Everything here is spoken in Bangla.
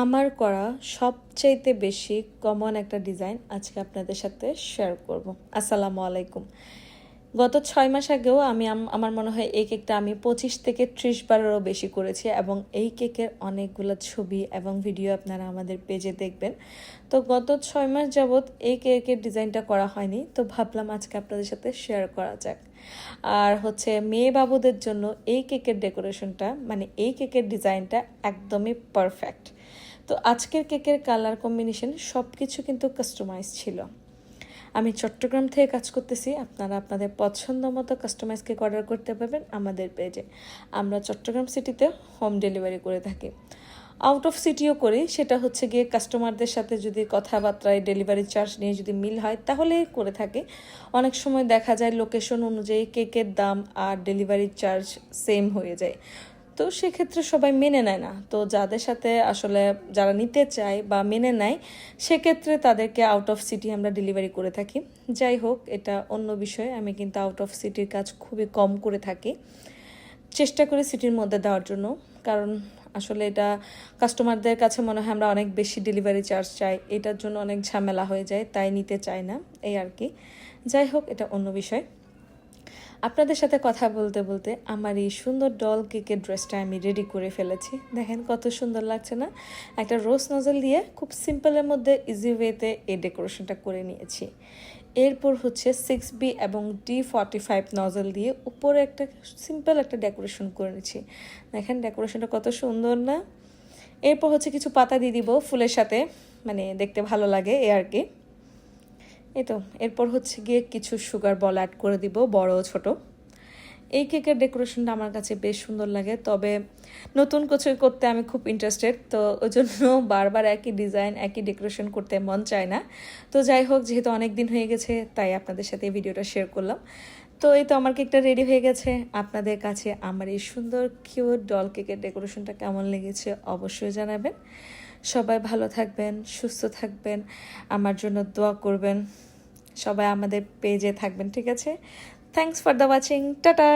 আমার করা সবচাইতে বেশি কমন একটা ডিজাইন আজকে আপনাদের সাথে শেয়ার করব। আসসালামু আলাইকুম। গত 6 মাস আগেও আমি আমার মনে হয় এই কেকটা আমি 25 থেকে 30 বারেরও বেশি করেছি এবং এই কেকের অনেকগুলো ছবি এবং ভিডিও আপনারা আমাদের পেজে দেখবেন। তো গত 6 মাস যাবৎ এই কেকের ডিজাইনটা করা হয়নি, তো ভাবলাম আজকে আপনাদের সাথে শেয়ার করা যাক। আর হচ্ছে মেয়ে বাবুদের জন্য এই কেকের ডেকোরেশনটা মানে এই কেকের ডিজাইনটা একদমই পারফেক্ট। তো আজকের কেকের কালার কম্বিনেশন সব কিছু কিন্তু কাস্টমাইজ ছিল। আমি চট্টগ্রাম থেকে কাজ করতেছি, আপনারা আপনাদের পছন্দ মতো কাস্টমাইজ কেক অর্ডার করতে পারবেন আমাদের পেজে। আমরা চট্টগ্রাম সিটিতে হোম ডেলিভারি করে থাকি, আউট অফ সিটিও করি। সেটা হচ্ছে গিয়ে কাস্টমারদের সাথে যদি কথাবার্তায় ডেলিভারি চার্জ নিয়ে যদি মিল হয় তাহলেই করে থাকি। অনেক সময় দেখা যায় লোকেশন অনুযায়ী কেকের দাম আর ডেলিভারি চার্জ সেম হয়ে যায়, তো সেক্ষেত্রে সবাই মেনে নেয় না। তো যাদের সাথে আসলে যারা নিতে চায় বা মেনে নেয় সেক্ষেত্রে তাদেরকে আউট অফ সিটি আমরা ডেলিভারি করে থাকি। যাই হোক, এটা অন্য বিষয়। আমি কিন্তু আউট অফ সিটির কাজ খুবই কম করে থাকি, চেষ্টা করি সিটির মধ্যে দেওয়ার জন্য, কারণ আসলে এটা কাস্টমারদের কাছে মনে হয় আমরা অনেক বেশি ডেলিভারি চার্জ চাই, এটার জন্য অনেক ঝামেলা হয়ে যায়, তাই নিতে চায় না, এই আর কি। যাই হোক, এটা অন্য বিষয়। আপনাদের সাথে কথা বলতে বলতে আমার এই সুন্দর ডল কেকের ড্রেসটা আমি রেডি করে ফেলেছি। দেখেন কত সুন্দর লাগছে না? একটা রোজ নজল দিয়ে খুব সিম্পলের মধ্যে ইজি ওয়েতে এই ডেকোরেশনটা করে নিয়েছি। এরপর হচ্ছে 6B এবং D45 নজল দিয়ে উপরে একটা সিম্পল একটা ডেকোরেশন করে নিয়েছি। দেখেন ডেকোরেশনটা কত সুন্দর না? এরপর হচ্ছে কিছু পাতা দিয়ে দিব ফুলের সাথে, মানে দেখতে ভালো লাগে এই আর কি। এই তো এরপর হচ্ছে গিয়ে কিছু সুগার বল অ্যাড করে দিব, বড় ছোট। এই কেকের ডেকোরেশনটা আমার কাছে বেশ সুন্দর লাগে, তবে নতুন কিছু করতে আমি খুব ইন্টারেস্টেড, তো ওই জন্য বারবার একই ডিজাইন একই ডেকোরেশন করতে মন চায় না। তো যাই হোক, যেহেতু অনেক দিন হয়ে গেছে তাই আপনাদের সাথে এই ভিডিওটা শেয়ার করলাম। তো এই তো আমার কেকটা রেডি হয়ে গেছে। আপনাদের কাছে আমার এই সুন্দর কিউট ডল কেকের ডেকোরেশনটা কেমন লেগেছে অবশ্যই জানাবেন। সবাই ভালো থাকবেন, সুস্থ থাকবেন, আমার জন্য দোয়া করবেন। সবাই আমাদের পেজে থাকবেন, ঠিক আছে? Thanks for the watching, tata.